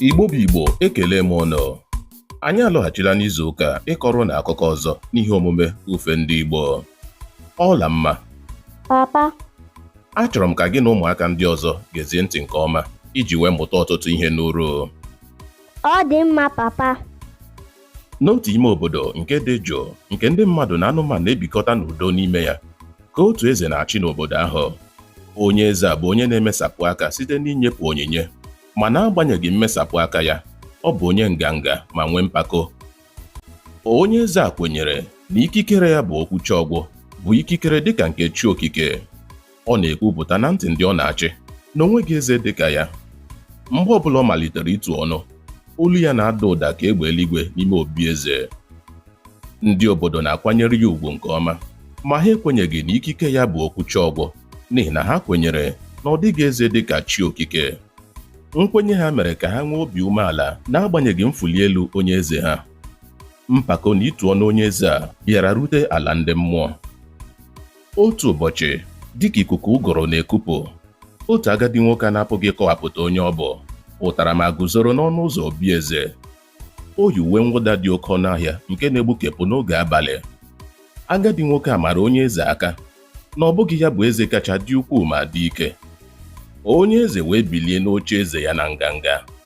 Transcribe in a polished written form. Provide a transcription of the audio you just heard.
Igbo bụ Igbo, ekele m ụnụ. Anyị alọghachila n'izu ụka ịkọrọ na akụkọ ọzọ n'ihe omume ufe ndị Igbo. Ọla mma. Papa, Achọrọ m ka gị na ụmụaka ndị ọzọ gezie ntị nke ọma iji wee mụta ọtụtụ ihe n'uru. ọ dị mma papa. N'otu ime obodo nke dị jụụ, nke ndị mmadụ na anụmanụ na-ebikọta n'udo n'ime ya, ka otu eze na-achị n'obodo ahụ. Onye eze a bụ onye na-emesapụ aka site n'inyepụ onyinye, ma n'agbanyeghị mmesapụ aka ya, ọ bụ onye nganga ma nwee mpako. Onye eze a kwenyere na ikikere ya bụ okwu Chọrọ, bụ ikikere dịka nke chi okike. Ọ na-ekwupụta na ntị ndị ọ na-achị na onweghị eze dịka ya. Mgbe ọbụla ọ malitere ịtụ ọnụ, olu ya na-ada ụda ka egbe eluigwe n'ime obi eze. Ndị obodo na-akwanyere ya ugwu nke ọma, ma ha ekwenyeghị na ikike ya bụ okwu Chọrọ, n'ihi na ha kwenyere na ọ dịghị eze dịka chi okike. Nkwenye ha mere ka ha nwee obi umeala n'agbanyeghị mfuli elu onye eze ha. Mpako na ịtụ ọnụ onye eze a bịara rute ala ndị mmụọ. Otu ụbọchị, dịka ikuku ụgụrụ na-ekupụ, otu agadi nwoke a na-apụghị ịkọwapụta onye ọ bụ pụtara ma guzoro n'ọnụ ụzọ obi eze. O yi uwe mwụda dị oke ọnụ ahịa nke na-egbukepụ n'oge abalị. Agadi nwoke a mara onye eze aka na ọ bụghị ya bụ eze kacha dị ukwuu ma dị ike. Onye eze wee bilie n'oche eze ya na nganga,